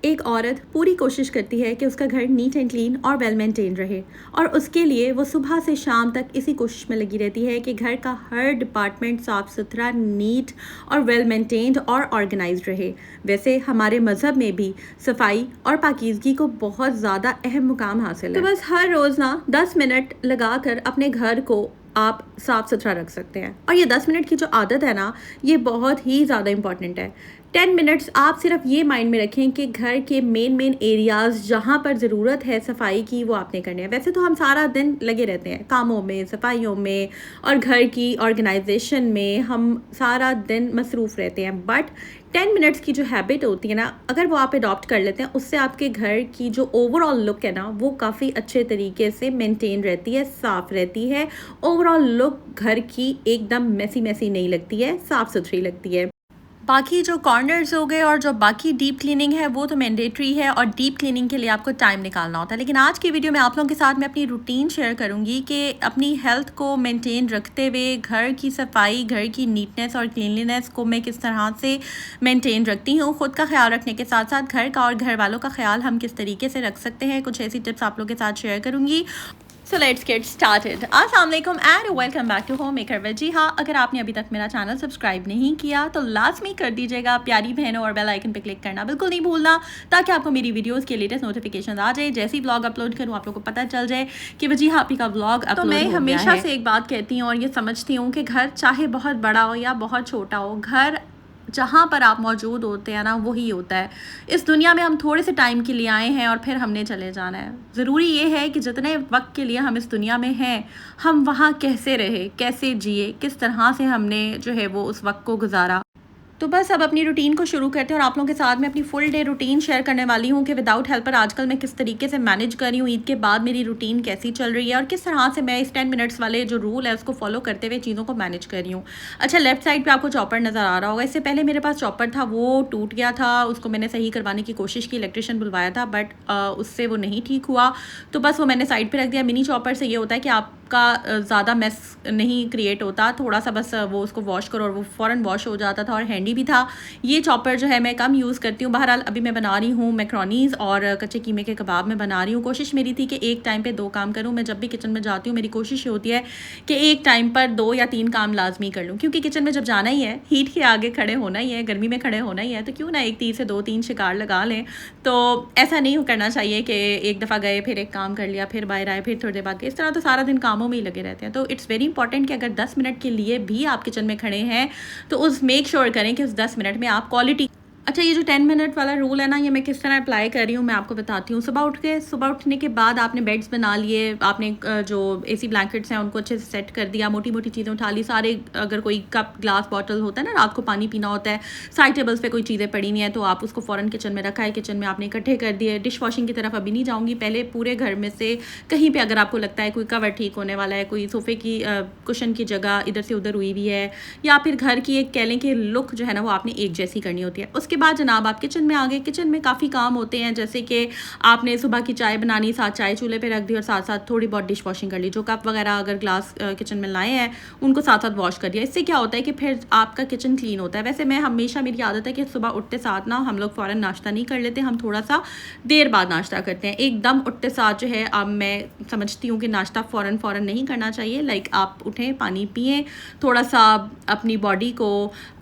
एक औरत पूरी कोशिश करती है कि उसका घर नीट एंड क्लीन और वेल मेंटेन रहे और उसके लिए वो सुबह से शाम तक इसी कोशिश में लगी रहती है कि घर का हर डिपार्टमेंट साफ़ सुथरा, नीट और वेल मेंटेन्ड और ऑर्गेनाइज्ड रहे। वैसे हमारे मज़हब में भी सफाई और पाकीज़गी को बहुत ज़्यादा अहम मुकाम हासिल है। तो बस हर रोज़ ना 10 मिनट लगा कर अपने घर को आप साफ़ सुथरा रख सकते हैं। और ये 10 मिनट की जो आदत है ना, ये बहुत ही ज़्यादा इम्पॉर्टेंट है। 10 मिनट्स आप सिर्फ ये माइंड में रखें कि घर के मेन एरियाज़ जहाँ पर ज़रूरत है सफाई की, वो आपने करने हैं। वैसे तो हम सारा दिन लगे रहते हैं कामों में, सफाइयों में और घर की ऑर्गेनाइजेशन में हम सारा दिन मसरूफ़ रहते हैं। बट 10 मिनट्स की जो हैबिट होती है ना, अगर वो आप अडॉप्ट कर लेते हैं, उससे आपके घर की जो ओवरऑल लुक है ना, वो काफ़ी अच्छे तरीके से मेंटेन रहती है, साफ़ रहती है। ओवरऑल लुक घर की एकदम मैसी नहीं लगती है, साफ़ सुथरी लगती है। बाकी जो कॉर्नर्स हो गए और जो बाकी डीप क्लीनिंग है, वो तो मैंडेटरी है और डीप क्लीनिंग के लिए आपको टाइम निकालना होता है। लेकिन आज की वीडियो में आप लोगों के साथ मैं अपनी रूटीन शेयर करूंगी कि अपनी हेल्थ को मेंटेन रखते हुए घर की सफाई, घर की नीटनेस और क्लीनलीनेस को मैं किस तरह से मेंटेन रखती हूँ। ख़ुद का ख्याल रखने के साथ साथ घर का और घर वालों का ख्याल हम किस तरीके से रख सकते हैं, कुछ ऐसी टिप्स आप लोगों के साथ शेयर करूँगी। So let's get started. अस्सलाम वालेकुम and welcome back to home maker with. जी हाँ, अगर आपने अभी तक मेरा चैनल सब्सक्राइब नहीं किया तो लाजमी कर दीजिएगा प्यारी बहनों, और बेल आइकन पे क्लिक करना बिल्कुल नहीं भूलना, ताकि आपको मेरी वीडियोस के लेटेस्ट नोटिफिकेशन आ जाए। जैसे ही ब्लॉग अपलोड करूँ आप लोगों को पता चल जाए कि वजी हाँ आपी का ब्लॉग अपलोड हो गया है। तो मैं हमेशा से एक बात कहती हूँ और ये समझती हूँ कि घर चाहे बहुत बड़ा हो या बहुत छोटा हो, घर जहाँ पर आप मौजूद होते हैं ना, वही होता है। इस दुनिया में हम थोड़े से टाइम के लिए आए हैं और फिर हमने चले जाना है। ज़रूरी ये है कि जितने वक्त के लिए हम इस दुनिया में हैं, हम वहाँ कैसे रहे, कैसे जिए, किस तरह से हमने जो है वो उस वक्त को गुजारा। तो बस अब अपनी रूटीन को शुरू करते हैं और आप लोगों के साथ मैं अपनी फुल डे रूटीन शेयर करने वाली हूँ कि विदाउट हेल्पर आजकल मैं किस तरीके से मैनेज कर रही हूँ। ईद के बाद मेरी रूटीन कैसी चल रही है और किस तरह से मैं इस 10 मिनट्स वाले जो रूल है उसको फॉलो करते हुए चीज़ों को मैनेज कर रही हूँ। अच्छा, लेफ्ट साइड पे आपको चॉपर नज़र आ रहा होगा। इससे पहले मेरे पास चॉपर था, वो टूट गया था, उसको मैंने सही करवाने की कोशिश की, इलेक्ट्रिशियन बुलवाया था, बट उससे वो नहीं ठीक हुआ। तो बस वो मैंने साइड पर रख दिया। मिनी चॉपर से ये होता है कि आप का ज़्यादा मेस नहीं क्रिएट होता, थोड़ा सा बस वो उसको वॉश करो और वो फ़ौरन वॉश हो जाता था और हैंडी भी था। ये चॉपर जो है मैं कम यूज़ करती हूँ। बहरहाल अभी मैं बना रही हूँ मैक्रोनीज़ और कच्चे कीमे के कबाब में बना रही हूँ। कोशिश मेरी थी कि एक टाइम पे 2 काम करूँ। मैं जब भी किचन में जाती हूँ मेरी कोशिश होती है कि एक टाइम पर 2 या 3 काम लाजमी कर लूँ, क्योंकि किचन में जब जाना ही है, हीट के आगे खड़े होना ही है, गर्मी में खड़े होना ही है, तो क्यों ना एक तीर से 2-3 शिकार लगा लें। तो ऐसा नहीं करना चाहिए कि एक दफ़ा गए फिर एक काम कर लिया, फिर बाहर आए, फिर थोड़ी देर बाद गए। इस तरह तो सारा दिन कामों में ही लगे रहते हैं। तो इट्स वेरी इंपॉर्टेंट कि अगर 10 मिनट के लिए भी आप किचन में खड़े हैं तो उस मेक श्योर करें कि उस 10 मिनट में आप क्वालिटी। अच्छा, ये जो 10 मिनट वाला रूल है ना, ये मैं किस तरह अप्लाई कर रही हूँ मैं आपको बताती हूँ। सुबह उठने के बाद आपने बेड्स बना लिए, आपने जो एसी ब्लैंकेट्स हैं उनको अच्छे से सेट कर दिया, मोटी मोटी चीज़ें उठा ली, सारे अगर कोई कप ग्लास बॉटल होता है ना, रात को पानी पीना होता है, साइड टेबल्स पे कोई चीज़ें पड़ी नहीं है तो आप उसको फ़ौरन किचन में रखा है, किचन में आपने इकट्ठे कर दिए। डिश वॉशिंग की तरफ अभी नहीं जाऊँगी, पहले पूरे घर में से कहीं पर अगर आपको लगता है कोई कवर ठीक होने वाला है, कोई सोफ़े की कुशन की जगह इधर से उधर हुई हुई है, या फिर घर की एक कह लें कि लुक जो है ना वो आपने एक जैसी करनी होती है। उसके बाद जनाब आप किचन में आ गए। किचन में काफ़ी काम होते हैं, जैसे कि आपने सुबह की चाय बनानी, साथ चाय चूल्हे पे रख दी और साथ साथ थोड़ी बहुत डिश वॉशिंग कर ली। जो कप वगैरह अगर ग्लास किचन में लाए हैं उनको साथ साथ वॉश कर दिया। इससे क्या होता है कि फिर आपका किचन क्लीन होता है। वैसे मैं हमेशा, मेरी आदत है कि सुबह उठते साथ ना हम लोग फ़ौरन नाश्ता नहीं कर लेते, हम थोड़ा सा देर बाद नाश्ता करते हैं। एकदम उठते साथ जो है, अब मैं समझती हूँ कि नाश्ता फ़ौरन नहीं करना चाहिए। लाइक आप उठें, पानी पिएँ, थोड़ा सा अपनी बॉडी को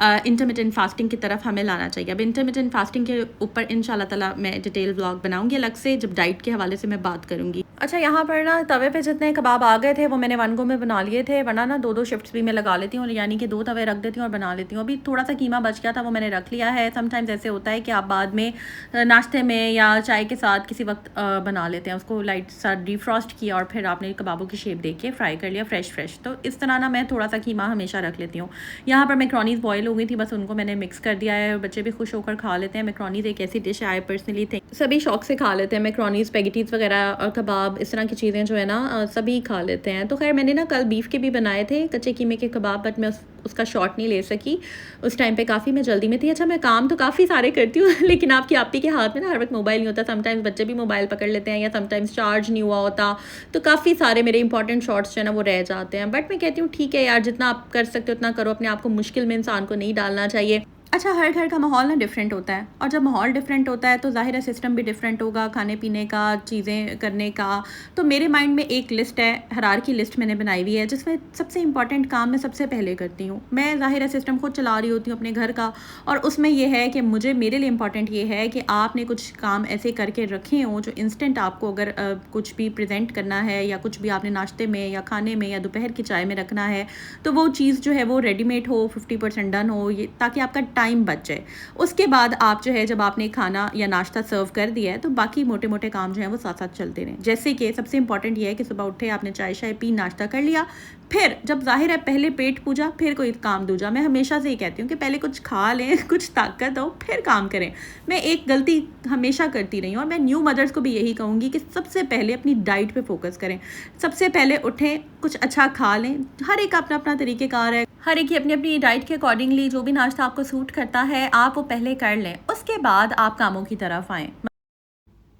इंटरमिटेंट फास्टिंग की तरफ हमें लाना चाहिए। अब इंटरमिटेंट फास्टिंग के ऊपर इंशाल्लाह ताला मैं डिटेल व्लॉग बनाऊंगी अलग से, जब डाइट के हवाले से मैं बात करूंगी। अच्छा, यहाँ पर ना तवे पे जितने कबाब आ गए थे वो मैंने 1 गो में बना लिए थे, वरना ना 2-2 शिफ्ट्स भी मैं लगा लेती हूँ, यानी कि 2 तवे रख देती हूँ और बना लेती हूँ। अभी थोड़ा सा कीमा बच गया था, वो मैंने रख लिया है। समटाइम्स ऐसे होता है कि आप बाद में नाश्ते में या चाय के साथ किसी वक्त बना लेते हैं, उसको लाइट सा डिफ्रॉस्ट किया और फिर आपने कबाबों की शेप दे के फ्राई कर लिया फ्रेश। तो इस तरह ना मैं थोड़ा सा कीमा हमेशा रख लेती हूँ। यहाँ पर मैक्रोनीज़ बॉयल हो गई थी, बस उनको मैंने मिक्स कर दिया है। बच्चे भी खुश होकर खा लेते हैं। मैक्रोनीज़ एक ऐसी डिश है, आई पर्सनली थिंक सभी शौक से खा लेते हैं। मैक्रोनीज़, स्पैगेटीज़ वगैरह और कबाब, इस तरह की चीज़ें जो है ना सभी खा लेते हैं। तो खैर मैंने ना कल बीफ के भी बनाए थे, कच्चे कीमे के कबाब, बट मैं उसका शॉट नहीं ले सकी उस टाइम पे, काफ़ी मैं जल्दी में थी। अच्छा, मैं काम तो काफ़ी सारे करती हूँ लेकिन आपकी आपी के हाथ में ना हर वक्त मोबाइल नहीं होता। समटाइम्स बच्चे भी मोबाइल पकड़ लेते हैं या समटाइम्स चार्ज नहीं हुआ होता, तो काफ़ी सारे मेरे इंपॉर्टेंट शॉट्स जो है ना वो रह जाते हैं। बट मैं कहती हूँ ठीक है यार, जितना आप कर सकते हो उतना करो, अपने आप को मुश्किल में इंसान को नहीं डालना चाहिए। अच्छा, हर घर का माहौल ना डिफरेंट होता है, और जब माहौल डिफरेंट होता है तो ज़ाहिर है सिस्टम भी डिफरेंट होगा, खाने पीने का, चीज़ें करने का। तो मेरे माइंड में एक लिस्ट है, हरारकी लिस्ट मैंने बनाई हुई है, जिसमें सबसे इंपॉर्टेंट काम मैं सबसे पहले करती हूँ। मैं ज़ाहिर है सिस्टम खुद चला रही होती हूँ अपने घर का, और उसमें ये है कि मेरे लिए इंपॉर्टेंट ये है कि आपने कुछ काम ऐसे करके रखे हों जो इंस्टेंट आपको अगर कुछ भी प्रेजेंट करना है, या कुछ भी आपने नाश्ते में या खाने में या दोपहर की चाय में रखना है, तो वो चीज़ जो है वो रेडीमेड हो, 50% डन हो, ये ताकि आपका टाइम बच जाए। उसके बाद आप जो है जब आपने खाना या नाश्ता सर्व कर दिया है, तो बाकी मोटे मोटे काम जो हैं वो साथ साथ चलते रहें। जैसे कि सबसे इंपॉर्टेंट ये है कि सुबह उठे, आपने चाय शाय पी, नाश्ता कर लिया, फिर जब ज़ाहिर है पहले पेट पूजा, फिर कोई काम दूजा। मैं हमेशा से ही कहती हूँ कि पहले कुछ खा लें, कुछ ताकत हो, फिर काम करें। मैं एक गलती हमेशा करती रही हूँ, और मैं न्यू मदर्स को भी यही कहूँगी कि सबसे पहले अपनी डाइट पे फोकस करें। सबसे पहले उठें, कुछ अच्छा खा लें। हर एक अपना अपना तरीक़ेकार है, हर एक की अपनी अपनी डाइट के अकॉर्डिंगली जो भी नाश्ता आपको सूट करता है, आप वो पहले कर लें, उसके बाद आप कामों की तरफ आएँ।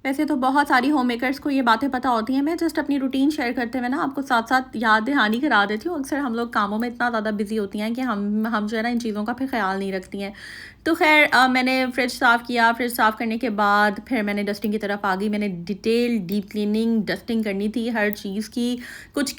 वैसे तो बहुत सारी होम मेकर्स को ये बातें पता होती हैं, मैं जस्ट अपनी रूटीन शेयर करते हुए ना आपको साथ साथ याद दहानी करा देती हूँ। अक्सर हम लोग कामों में इतना ज़्यादा बिजी होती हैं कि हम जो है ना इन चीज़ों का फिर ख्याल नहीं रखती हैं। तो खैर मैंने फ्रिज साफ़ किया, फ्रिज साफ़ करने के बाद फिर मैंने डस्टिंग की तरफ आ गई। मैंने डिटेल डीप क्लीनिंग डस्टिंग करनी थी हर चीज़ की। कुछ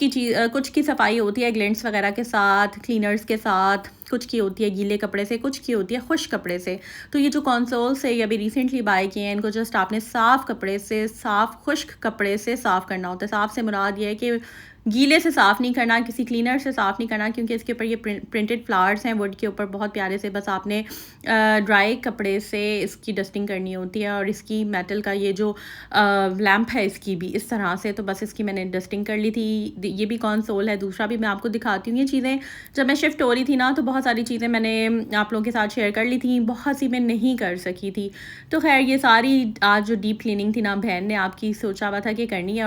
की सफाई होती है ग्लिंट्स वगैरह के साथ, क्लीनर्स के साथ, कुछ की होती है गीले कपड़े से, कुछ की होती है खुश्क कपड़े से। तो ये जो कंसोल्स है ये अभी रिसेंटली बाय किए हैं, इनको जस्ट आपने साफ़ कपड़े से, साफ़ खुश्क कपड़े से साफ़ करना होता है। साफ़ से मुराद ये है कि गीले से साफ़ नहीं करना, किसी क्लीनर से साफ़ नहीं करना, क्योंकि इसके ऊपर ये प्रिंटेड फ्लावर्स हैं वुड के ऊपर बहुत प्यारे से। बस आपने ड्राई कपड़े से इसकी डस्टिंग करनी होती है, और इसकी मेटल का ये जो लैंप है इसकी भी इस तरह से। तो बस इसकी मैंने डस्टिंग कर ली थी। ये भी कंसोल है, दूसरा भी मैं आपको दिखाती हूँ। ये चीज़ें जब मैं शिफ्ट हो रही थी ना, तो बहुत सारी चीज़ें मैंने आप लोगों के साथ शेयर कर ली थी, बहुत सी मैं नहीं कर सकी थी। तो खैर ये सारी आज जो डीप क्लीनिंग थी ना, बहन ने आपकी सोचा हुआ था कि करनी है,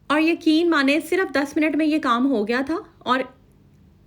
और यकीन माने सिर्फ 10 मिनट में ये काम हो गया था, और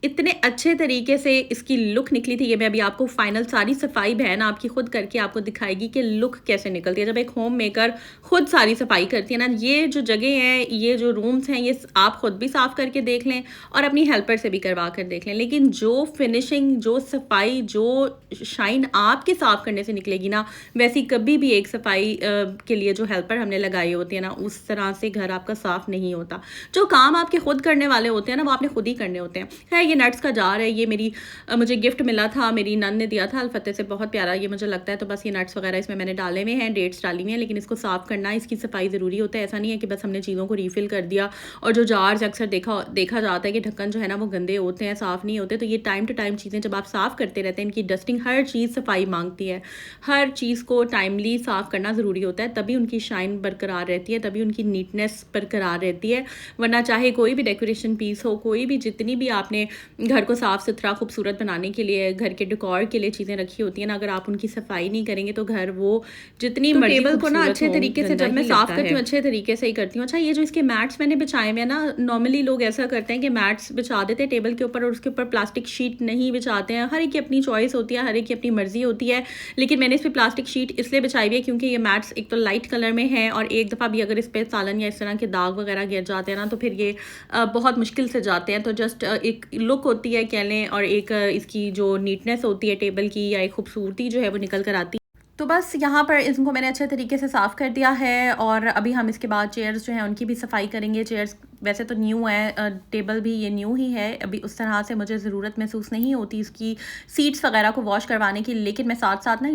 इतने अच्छे तरीके से इसकी लुक निकली थी। ये मैं अभी आपको फाइनल सारी सफाई बहन आपकी खुद करके आपको दिखाएगी कि लुक कैसे निकलती है जब एक होम मेकर खुद सारी सफाई करती है ना। ये जो जगह है, ये जो रूम्स हैं, ये आप खुद भी साफ़ करके देख लें और अपनी हेल्पर से भी करवा कर देख लें, लेकिन जो फिनिशिंग, जो सफाई, जो शाइन आपके साफ़ करने से निकलेगी ना, वैसी कभी भी एक सफाई के लिए जो हेल्पर हमने लगाई होती है ना, उस तरह से घर आपका साफ़ नहीं होता। जो काम आपके खुद करने वाले होते हैं ना, वो आपने खुद ही करने होते हैं। खैर ये नट्स का जार है, ये मुझे गिफ्ट मिला था, मेरी नन ने दिया था अलफते से, बहुत प्यारा ये मुझे लगता है। तो बस ये नट्स वगैरह इसमें मैंने डाले हुए हैं, डेट्स डाली हुई हैं, लेकिन इसको साफ़ करना, इसकी सफाई ज़रूरी होता है। ऐसा नहीं है कि बस हमने चीज़ों को रीफ़िल कर दिया। और जो जार्स अक्सर देखा जाता है कि ढक्कन जो है ना वो गंदे होते हैं, साफ़ नहीं होते। तो ये टाइम टू टाइम चीज़ें जब आप साफ़ करते रहते हैं, इनकी डस्टिंग, हर चीज़ सफाई मांगती है। हर चीज़ को टाइमली साफ़ करना ज़रूरी होता है, तभी उनकी शाइन बरकरार रहती है, तभी उनकी नीटनेस बरकरार रहती है। वरना चाहे कोई भी डेकोरेशन पीस हो, कोई भी, जितनी भी आपने घर को साफ़ सुथरा खूबसूरत बनाने के लिए, घर के डेकोर के लिए चीज़ें रखी होती हैं ना, अगर आप उनकी सफाई नहीं करेंगे तो घर वो जितनी मर्जी टेबल को ना अच्छे तरीके से, जब मैं साफ़ करती हूँ अच्छे तरीके से ही करती हूँ। अच्छा, ये जो इसके मैट्स मैंने बिछाए हुए हैं ना, नॉर्मली लोग ऐसा करते हैं कि मैट्स बिछा देते हैं टेबल के ऊपर और उसके ऊपर प्लास्टिक शीट नहीं बिछाते हैं। हर एक की अपनी चॉइस होती है, हर एक की अपनी मर्जी होती है, लेकिन मैंने इस पर प्लास्टिक शीट इसलिए बिछाई हुई है क्योंकि ये मैट्स एक तो लाइट कलर में है, और एक दफ़ा भी अगर इस पर सालन या इस तरह के दाग वगैरह गिर जाते हैं ना, तो फिर ये बहुत मुश्किल से जाते हैं। तो जस्ट एक लुक होती है कह लें, और एक इसकी जो नीटनेस होती है टेबल की, या एक खूबसूरती जो है वो निकल कर आती है। तो बस यहाँ पर इनको मैंने अच्छे तरीके से साफ़ कर दिया है, और अभी हम इसके बाद चेयर्स जो हैं उनकी भी सफाई करेंगे। चेयर्स वैसे तो न्यू है, टेबल भी ये न्यू ही है, अभी उस तरह से मुझे ज़रूरत महसूस नहीं होती इसकी सीट्स वगैरह को वॉश करवाने की, लेकिन मैं साथ साथ ना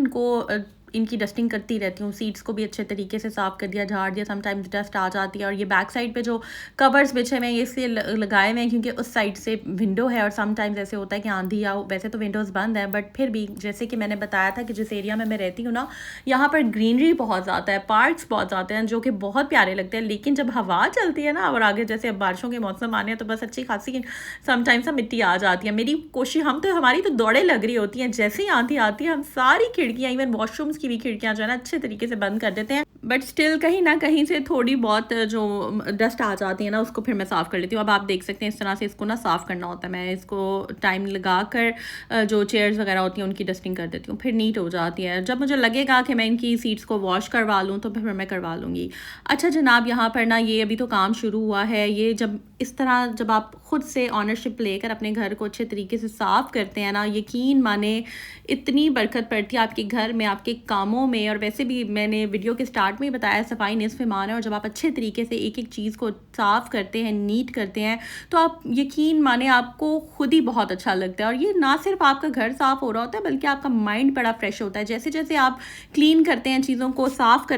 इनकी डस्टिंग करती रहती हूँ। सीट्स को भी अच्छे तरीके से साफ़ कर दिया, झाड़ दिया, समटाइम्स डस्ट आ जाती है। और ये बैक साइड पे जो कवर्स बिछे हुए हैं ये इसलिए लगाए हुए हैं क्योंकि उस साइड से विंडो है, और समटाइम्स ऐसे होता है कि आंधी आओ, वैसे तो विंडोज़ बंद है, बट फिर भी जैसे कि मैंने बताया था कि जिस एरिया में मैं रहती हूँ ना, यहाँ पर ग्रीनरी बहुत ज़्यादा है, पार्क्स बहुत ज़्यादा हैं जो कि बहुत प्यारे लगते हैं, लेकिन जब हवा चलती है ना, और आगे जैसे अब बारिशों के मौसम आने हैं, तो बस अच्छी खासी समटाइम्स मिट्टी आ जाती है। मेरी कोशिश, हमारी तो दौड़े लग रही होती हैं, जैसे ही आंधी आती है हम सारी खिड़कियाँ, इवन वॉशरूम्स वॉशरूम्स की भी खिड़कियाँ जो है ना अच्छे तरीके से बंद कर देते हैं, बट स्टिल कहीं ना कहीं से थोड़ी बहुत जो डस्ट आ जाती है ना उसको फिर मैं साफ़ कर लेती हूँ। अब आप देख सकते हैं इस तरह से इसको ना साफ़ करना होता है। मैं इसको टाइम लगा कर जो चेयर्स वगैरह होती हैं उनकी डस्टिंग कर देती हूँ, फिर नीट हो जाती है। जब मुझे लगेगा कि मैं इनकी सीट्स को वॉश करवा लूँ तो फिर मैं करवा लूँगी। अच्छा जनाब, यहाँ पर ना ये अभी तो काम शुरू हुआ है। ये जब इस तरह जब आप ख़ुद से ऑनरशिप लेकर अपने घर को अच्छे तरीके से साफ़ करते हैं ना, यकीन माने इतनी बरकत पड़ती है आपके घर में, आपके कामों में। और वैसे भी मैंने वीडियो के स्टार्ट में ही बताया, सफाई निस्फ़ ईमान है। और जब आप अच्छे तरीके से एक एक चीज़ को साफ़ करते हैं, नीट करते हैं, तो आप यकीन माने आपको खुद ही बहुत अच्छा लगता है। और ये ना सिर्फ आपका घर साफ़ हो रहा होता है बल्कि आपका माइंड बड़ा फ्रेश होता है। जैसे जैसे आप क्लीन करते हैं, चीज़ों को साफ़ कर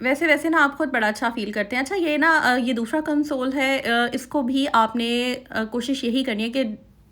वैसे वैसे ना आप खुद बड़ा अच्छा फ़ील करते हैं। अच्छा ये ना ये दूसरा कंसोल है, इसको भी आपने कोशिश यही करनी है कि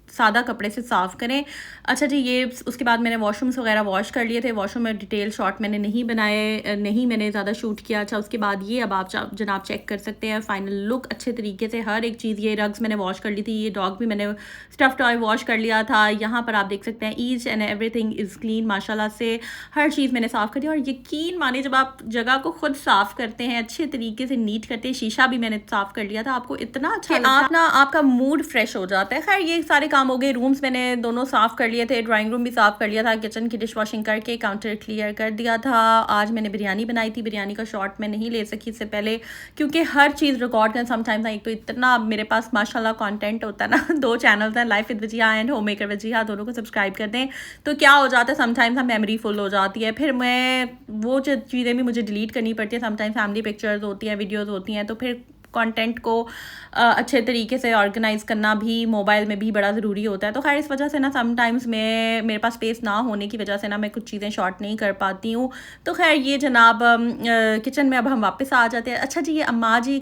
सादा कपड़े से साफ़ करें। अच्छा जी, ये उसके बाद मैंने वॉशरूम्स वगैरह वॉश कर लिए थे। वॉशरूम में डिटेल शॉट मैंने नहीं बनाए, नहीं मैंने ज़्यादा शूट किया। अच्छा उसके बाद ये अब आप जनाब चेक कर सकते हैं फाइनल लुक अच्छे तरीके से। हर एक चीज़, ये रग्स मैंने वॉश कर ली थी, ये डॉग भी मैंने स्टफ़ टॉय वॉश कर लिया था। यहाँ पर आप देख सकते हैं each and everything is clean माशाल्लाह से। हर चीज़ मैंने साफ़ कर दी। और यकीन मानिए जब आप जगह को खुद साफ़ करते हैं, अच्छे तरीके से नीट करते हैं, शीशा भी मैंने साफ़ कर लिया था, आपको इतना अच्छा लगता है, आप ना आपका मूड फ्रेश हो जाता है। खैर ये सारे काम हो गए। रूम्स मैंने दोनों साफ़ कर लिए थे, ड्राइंग रूम भी साफ़ कर लिया था, किचन की डिश वॉशिंग करके काउंटर क्लियर कर दिया था। आज मैंने बिरयानी बनाई थी। बिरयानी का शॉट मैं नहीं ले सकी इससे पहले क्योंकि हर चीज़ रिकॉर्ड करना समटाइम्स एक तो इतना मेरे पास माशाल्लाह कंटेंट होता है ना। 2 चैनल्स हैं, life with Wajiya and home maker Wajiya, दोनों को सब्सक्राइब कर दें। तो क्या हो जाता है समटाइम्स मेमोरी फुल हो जाती है, फिर मैं वो जो चीज़ें भी मुझे डिलीट करनी पड़ती है। समटाइम्स फैमिली पिक्चर्स होती हैं, वीडियोज़ होती हैं, तो फिर कंटेंट को अच्छे तरीके से ऑर्गेनाइज़ करना भी मोबाइल में भी बड़ा ज़रूरी होता है। तो खैर इस वजह से ना समटाइम्स मेरे पास स्पेस ना होने की वजह से ना मैं कुछ चीज़ें शॉट नहीं कर पाती हूँ। तो खैर ये जनाब किचन में अब हम वापस आ जाते हैं। अच्छा जी, ये अम्मा जी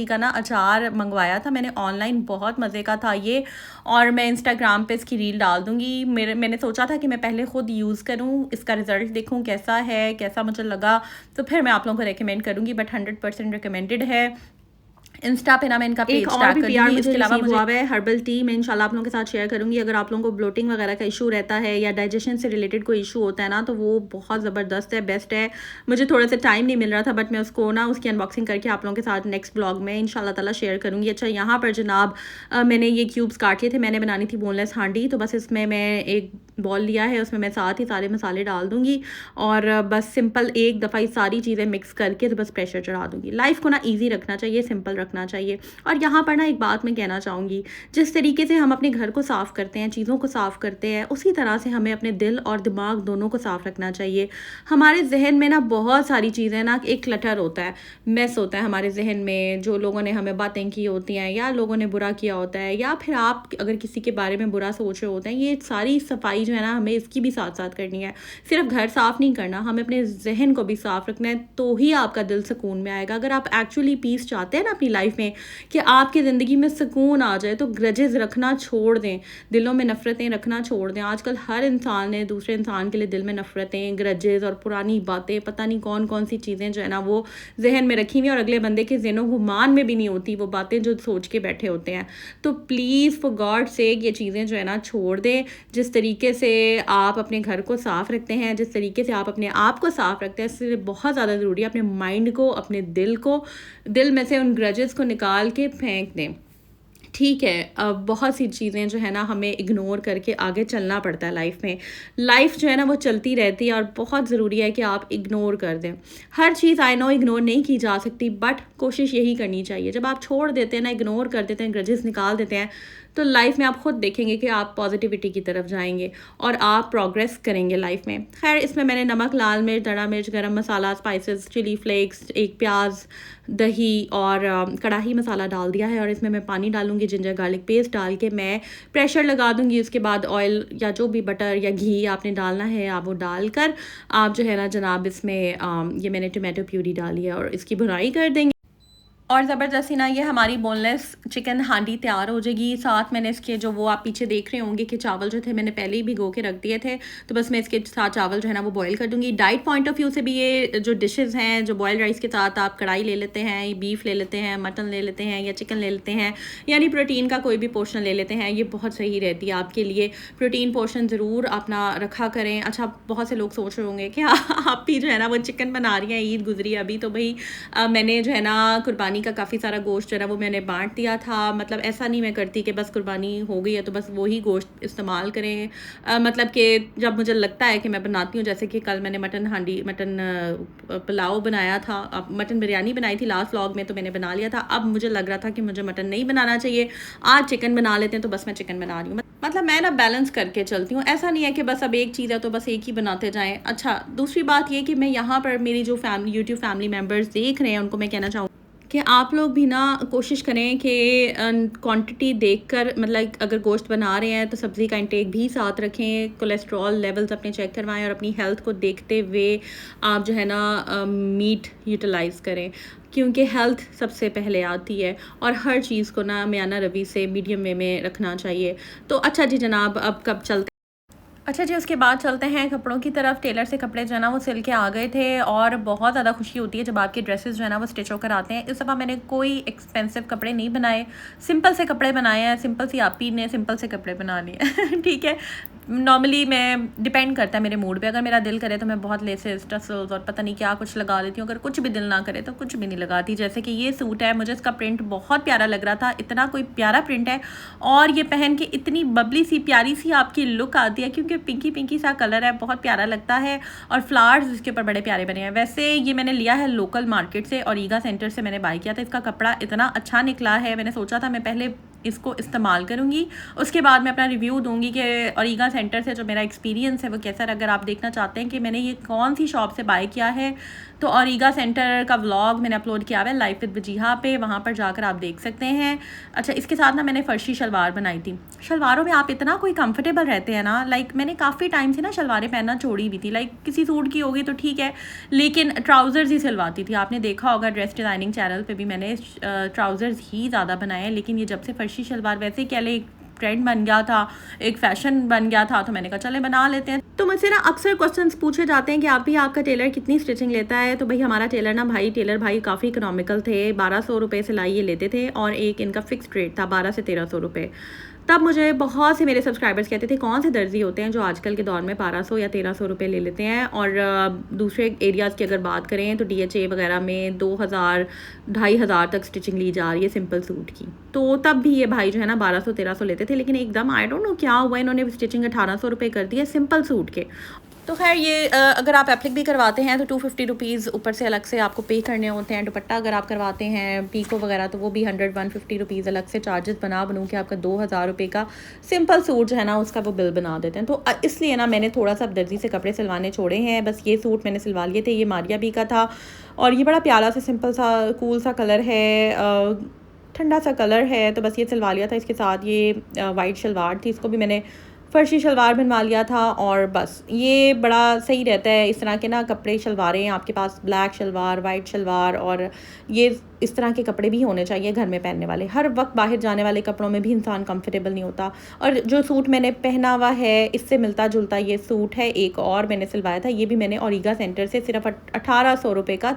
का ना अचार मंगवाया था मैंने ऑनलाइन, बहुत मज़े का था ये। और मैं इंस्टाग्राम पे इसकी रील डाल दूँगी। मैंने सोचा था कि मैं पहले ख़ुद यूज़ करूँ, इसका रिज़ल्ट देखूँ कैसा है, कैसा मुझे लगा, तो फिर मैं आप लोगों को रिकमेंड करूँगी। बट 100% रिकमेंडेड है। इंस्टा पे ना मैं इनका पेज स्टार्ट कर दूँगी। इसके अलावा मुझे हुआ है हर्बल टी, मैं इंशाल्लाह आप लोगों के साथ शेयर करूँगी। अगर आप लोगों को ब्लोटिंग वगैरह का इशू रहता है या डाइजेशन से रिलेटेड कोई इशू होता है ना, तो वो बहुत ज़बरदस्त है, बेस्ट है। मुझे थोड़ा सा टाइम नहीं मिल रहा था बट मैं उसको ना उसकी अनबॉक्सिंग करके आप लोगों के साथ नेक्स्ट ब्लॉग में इंशाल्लाह ताला शेयर करूँगी। अच्छा यहाँ पर जनाब मैंने ये क्यूब्स काट लिए थे, मैंने बनानी थी बोनलेस हांडी, तो बस इसमें मैं एक बॉल लिया है, उसमें मैं साथ ही सारे मसाले डाल दूँगी और बस सिंपल एक दफ़ा ये सारी चीज़ें मिक्स करके तो बस प्रेशर चढ़ा दूँगी। लाइफ़ को ना ईज़ी रखना चाहिए, सिंपल रखना चाहिए। और यहाँ पर ना एक बात मैं कहना चाहूँगी, जिस तरीके से हम अपने घर को साफ़ करते हैं, चीज़ों को साफ़ करते हैं, उसी तरह से हमें अपने दिल और दिमाग दोनों को साफ़ रखना चाहिए। हमारे जहन में ना बहुत सारी चीज़ें ना एक क्लटर होता है, मेस होता है हमारे जहन में, जो लोगों ने हमें बातें की होती हैं या लोगों ने बुरा किया होता है या फिर आप अगर किसी के बारे में बुरा सोच रहे होते हैं। ये सारी सफाई जो है ना हमें इसकी भी साथ साथ करनी है। सिर्फ घर साफ़ नहीं करना, हमें अपने जहन को भी साफ़ रखना है, तो ही आपका दिल सुकून में आएगा। अगर आप एक्चुअली पीस चाहते हैं ना अपनी लाइफ में कि आपकी ज़िंदगी में सुकून आ जाए, तो ग्रजेस रखना छोड़ दें, दिलों में नफ़रतें रखना छोड़ दें। आजकल हर इंसान ने दूसरे इंसान के लिए दिल में नफ़रतें, ग्रजेस और पुरानी बातें, पता नहीं कौन कौन सी चीज़ें जो है ना वो जहन में रखी हुई और अगले बंदे के ज़हनो गुमान में भी नहीं होती वो बातें जो सोच के बैठे होते हैं। तो प्लीज़ फॉर गॉड सेक ये चीज़ें जो है ना छोड़ दें। जिस तरीके से आप अपने घर को साफ़ रखते हैं, जिस तरीके से आप अपने आप को साफ़ रखते हैं, इससे बहुत ज़्यादा ज़रूरी है अपने माइंड को, अपने दिल में से उन ग्रजेस को निकाल के फेंक दें। ठीक है, अब बहुत सी चीज़ें जो है ना हमें इग्नोर करके आगे चलना पड़ता है लाइफ में। लाइफ जो है ना वो चलती रहती है और बहुत ज़रूरी है कि आप इग्नोर कर दें। हर चीज़ आई नो इग्नोर नहीं की जा सकती, बट कोशिश यही करनी चाहिए। जब आप छोड़ देते हैं ना, इग्नोर कर देते हैं, ग्रजेस निकाल देते हैं, तो लाइफ में आप खुद देखेंगे कि आप पॉजिटिविटी की तरफ जाएंगे और आप प्रोग्रेस करेंगे लाइफ में। खैर इसमें मैंने नमक, लाल मिर्च, दड़ा मिर्च, गरम मसाला, स्पाइसेस, चिली फ्लेक्स, एक प्याज, दही और कढ़ाई मसाला डाल दिया है। और इसमें मैं पानी डालूंगी, जिंजर गार्लिक पेस्ट डाल के मैं प्रेशर लगा दूंगी। उसके बाद ऑयल या जो भी बटर या घी आपने डालना है आप वो डालकर आप जो है ना जनाब इसमें ये मैंने टोमेटो प्यूरी डाली है और इसकी भुनाई कर देंगे। और ज़बरदस्ती ना ये हमारी बोनलेस चिकन हांडी तैयार हो जाएगी। साथ मैंने इसके जो वो आप पीछे देख रहे होंगे कि चावल जो थे मैंने पहले ही भिगो के रख दिए थे, तो बस मैं इसके साथ चावल जो है ना वो बॉयल कर दूँगी। डाइट पॉइंट ऑफ व्यू से भी ये जो डिशेज़ हैं, जो बॉयल्ड राइस के साथ आप कढ़ाई ले लेते हैं, बीफ ले लेते हैं, मटन ले लेते हैं या चिकन ले लेते हैं, यानी प्रोटीन का कोई भी पोर्शन ले लेते हैं, ये बहुत सही रहती है आपके लिए। प्रोटीन पोर्शन ज़रूर अपना रखा करें। अच्छा, बहुत से लोग सोच रहे होंगे कि आप भी जो है ना वो चिकन बना रही हैं, ईद गुजरी अभी, तो भाई मैंने जो है ना कुर्बानी का काफ़ी सारा गोश्त जो है ना वो मैंने बांट दिया था। मतलब ऐसा नहीं मैं करती कि बस कुर्बानी हो गई है तो बस वही गोश्त इस्तेमाल करें। मतलब कि जब मुझे लगता है कि मैं बनाती हूँ, जैसे कि कल मैंने मटन पुलाव बनाया था, मटन बिरयानी बनाई थी लास्ट व्लॉग में, तो मैंने बना लिया था। अब मुझे लग रहा था कि मुझे मटन नहीं बनाना चाहिए, आज चिकन बना लेते हैं, तो बस मैं चिकन बना रही हूँ। मतलब मैं ना बैलेंस करके चलती हूँ, ऐसा नहीं है कि बस अब एक चीज़ है तो बस एक ही बनाते जाएं। अच्छा, दूसरी बात ये कि मैं यहाँ पर मेरी जो यूट्यूब फैमिली मेम्बर्स देख रहे हैं उनको मैं कहना चाहूँ कि आप लोग भी ना कोशिश करें कि क्वांटिटी देखकर, मतलब अगर गोश्त बना रहे हैं तो सब्ज़ी का इंटेक भी साथ रखें, कोलेस्ट्रॉल लेवल्स अपने चेक करवाएं और अपनी हेल्थ को देखते हुए आप जो है ना मीट यूटिलाइज़ करें, क्योंकि हेल्थ सबसे पहले आती है और हर चीज़ को ना मियाना रवि से मीडियम वे में रखना चाहिए। तो अच्छा जी जनाब, अब कब चलते। अच्छा जी, उसके बाद चलते हैं कपड़ों की तरफ। टेलर से कपड़े जो है ना वो सिल के आ गए थे और बहुत ज़्यादा खुशी होती है जब आपके ड्रेसेस जो है ना वो स्टिच होकर आते हैं। इस दफ़ा मैंने कोई एक्सपेंसिव कपड़े नहीं बनाए, सिंपल से कपड़े बनाए हैं। सिंपल सी आप ही ने सिंपल से कपड़े बना लिए ठीक है। नॉर्मली मैं डिपेंड करता है मेरे मूड पे, अगर मेरा दिल करे तो मैं बहुत लेसेस टसल्स और पता नहीं क्या कुछ लगा लेती हूँ, अगर कुछ भी दिल ना करे तो कुछ भी नहीं लगाती। जैसे कि ये सूट है, मुझे इसका प्रिंट बहुत प्यारा लग रहा था, इतना कोई प्यारा प्रिंट है और ये पहन के इतनी बबली सी प्यारी सी आपकी लुक आती है, क्योंकि पिंकी पिंकी सा कलर है, बहुत प्यारा लगता है और फ्लावर्स इसके ऊपर बड़े प्यारे बने हैं। वैसे ये मैंने लिया है लोकल मार्केट से और ईगा सेंटर से मैंने बाय किया था। इसका कपड़ा इतना अच्छा निकला है, मैंने सोचा था मैं पहले इसको इस्तेमाल करूँगी, उसके बाद मैं अपना रिव्यू दूंगी कि औरीगा सेंटर से जो मेरा एक्सपीरियंस है वो कैसा है। अगर आप देखना चाहते हैं कि मैंने ये कौन सी शॉप से बाय किया है तो औरीगा सेंटर का व्लॉग मैंने अपलोड किया हुआ है लाइफ विद वजीहा पे, वहाँ पर जाकर आप देख सकते हैं। अच्छा, इसके साथ ना मैंने फ़र्शी शलवार बनाई थी। शलवारों में आप इतना कोई कंफर्टेबल रहते हैं ना, लाइक मैंने काफ़ी टाइम से ना शलवारें पहनना छोड़ी भी थी, लाइक किसी सूट की होगी तो ठीक है, लेकिन ट्राउज़र्स ही सिलवाती थी। आपने देखा होगा ड्रेस डिज़ाइनिंग चैनल पे भी मैंने ट्राउज़र्स ही ज़्यादा बनाए हैं, लेकिन ये जब से फ़र्शी शलवार वैसे क्या ले ट्रेंड बन गया था, एक फ़ैशन बन गया था, तो मैंने कहा चले बना लेते हैं। तो मुझसे ना अक्सर क्वेश्चंस पूछे जाते हैं कि आप भी आपका टेलर कितनी स्टिचिंग लेता है। तो भाई हमारा टेलर भाई काफ़ी इकोनॉमिकल थे, 1200 रुपये सिलाई ये लेते थे और एक इनका फिक्स्ड रेट था 1200 से 1300 रुपये। तब मुझे बहुत से मेरे सब्सक्राइबर्स कहते थे कौन से दर्जी होते हैं जो आजकल के दौर में 1200 या 1300 रुपये ले लेते हैं। और दूसरे एरियाज़ की अगर बात करें तो DHA वगैरह में 2000 2500 तक स्टिचिंग ली जा रही है सिंपल सूट की। तो तब भी ये भाई जो है ना 1200-1300 लेते थे, लेकिन एकदम आई डोंट नो क्या हुआ, इन्होंने स्टिचिंग 1800 रुपये कर दी है सिंपल सूट के। तो खैर ये अगर आप एप्लिक भी करवाते हैं तो 250 रुपीज़ ऊपर से अलग से आपको पे करने होते हैं। दुपट्टा अगर आप करवाते हैं पीको वगैरह तो वो भी 150 रुपीज़ अलग से चार्जेस बनू के आपका 2000 रुपये का सिंपल सूट जो है ना उसका वो बिल बना देते हैं। तो इसलिए ना मैंने थोड़ा सा दर्जी से कपड़े सिलवाने छोड़े हैं। बस ये सूट मैंने सिलवा लिए थे, ये मारिया बी का था और ये बड़ा प्यारा सा सिंपल सा कूल सा कलर है, ठंडा सा कलर है, तो बस ये सिलवा लिया था। इसके साथ ये वाइट शलवार थी, इसको भी मैंने फ़र्शी शलवार बनवा लिया था और बस ये बड़ा सही रहता है इस तरह के ना कपड़े शलवारें आपके पास, ब्लैक शलवार, वाइट शलवार, और ये इस तरह के कपड़े भी होने चाहिए घर में पहनने वाले। हर वक्त बाहर जाने वाले कपड़ों में भी इंसान कंफर्टेबल नहीं होता। और जो सूट मैंने पहना हुआ है इससे मिलता जुलता ये सूट है, एक और मैंने सिलवाया था, ये भी मैंने औरीगा सेंटर से सिर्फ 1800 रुपये का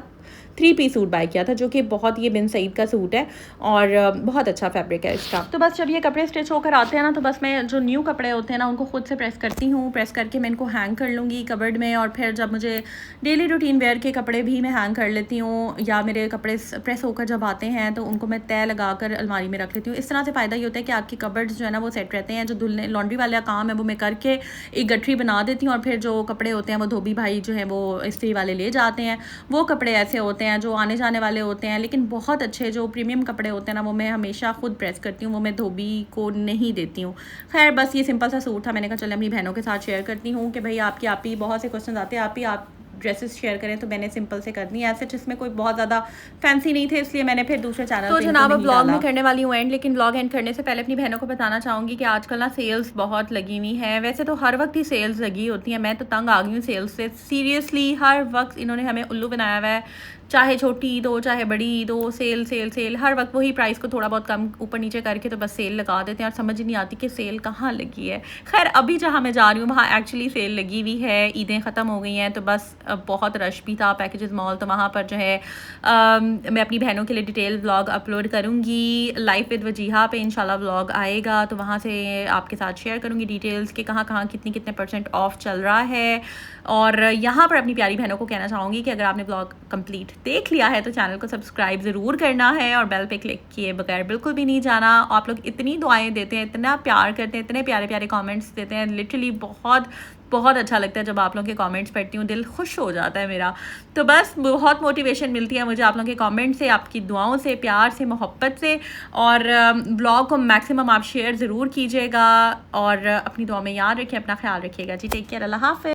3 पीस सूट बाय किया था, जो कि बहुत ये बिन सईद का सूट है और बहुत अच्छा फैब्रिक है इसका। तो बस जब ये कपड़े स्टिच होकर आते हैं ना तो बस मैं जो न्यू कपड़े होते हैं ना उनको खुद से प्रेस करती हूँ, प्रेस करके मैं इनको हैंग कर लूँगी कबर्ड में, और फिर जब मुझे डेली रूटीन वेयर के कपड़े भी मैं हैंग कर लेती हूँ, या मेरे कपड़े प्रेस होकर जब आते हैं तो उनको मैं तय लगा कर अलमारी में रख लेती हूँ। इस तरह से फ़ायदा ये होता है कि आपकी कबर्ड्स जो है ना वो सेट रहते हैं। जो धुलने लॉन्ड्री वाला काम है वो मैं करके एक गठरी बना देती हूँ और फिर जो कपड़े होते हैं वो धोबी भाई जो है वो इस्त्री वाले ले जाते हैं। वो कपड़े ऐसे होते हैं जो आने जाने वाले होते हैं, लेकिन बहुत अच्छे जो प्रीमियम कपड़े होते हैं ना वो मैं हमेशा खुद प्रेस करती हूँ, वो मैं धोबी को नहीं देती हूँ। खैर बस ये सिंपल सा सूट था, मैंने कहा चलो अपनी बहनों के साथ शेयर करती हूँ कि भाई आप ही बहुत से क्वेश्चन आते हैं, आप ड्रेसेस शेयर करें तो मैंने सिंपल से करनी है। ऐसे इसमें कोई बहुत ज़्यादा फैंसी नहीं थे, इसलिए मैंने फिर दूसरे चैनल तो जनाब अब ब्लॉग में करने वाली हूँ एंड, लेकिन ब्लॉग एंड करने से पहले अपनी बहनों को बताना चाहूँगी कि आजकल ना सेल्स बहुत लगी हुई हैं। वैसे तो हर वक्त ही सेल्स लगी होती हैं, मैं तो तंग आ गई हूँ सेल्स से। सीरियसली हर वक्त इन्होंने हमें उल्लू बनाया हुआ है, चाहे छोटी ईद हो चाहे बड़ी ईद हो, सेल सेल सेल, हर वक्त वही प्राइस को थोड़ा बहुत कम ऊपर नीचे करके तो बस सेल लगा देते हैं और समझ ही नहीं आती कि सेल कहाँ लगी है। खैर अभी जहाँ मैं जा रही हूँ वहाँ एक्चुअली सेल लगी हुई है, ईदें ख़त्म हो गई हैं तो बस बहुत रश भी था पैकेजेस मॉल, तो वहाँ पर जो है मैं अपनी बहनों के लिए डिटेल व्लॉग अपलोड करूँगी। लाइफ विद वजीहा पे इंशाल्लाह व्लॉग आएगा, तो वहाँ से आपके साथ शेयर करूँगी डिटेल्स के कहाँ कहाँ कितने % ऑफ चल रहा है। और यहाँ पर अपनी प्यारी बहनों को कहना चाहूँगी कि अगर आपने व्लॉग कंप्लीट देख लिया है तो चैनल को सब्सक्राइब ज़रूर करना है और बेल पे क्लिक किए बगैर बिल्कुल भी नहीं जाना। आप लोग इतनी दुआएं देते हैं, इतना प्यार करते हैं, इतने प्यारे प्यारे कमेंट्स देते हैं, लिटरली बहुत बहुत अच्छा लगता है जब आप लोगों के कमेंट्स पढ़ती हूँ, दिल खुश हो जाता है मेरा। तो बस बहुत मोटिवेशन मिलती है मुझे आप लोगों के कमेंट से, आपकी दुआओं से, प्यार से, मोहब्बत से। और ब्लॉग को मैक्सिमम आप शेयर ज़रूर कीजिएगा और अपनी दुआ में याद रखिए, अपना ख्याल रखिएगा जी। टेक केयर, अल्लाह हाफ़िज़।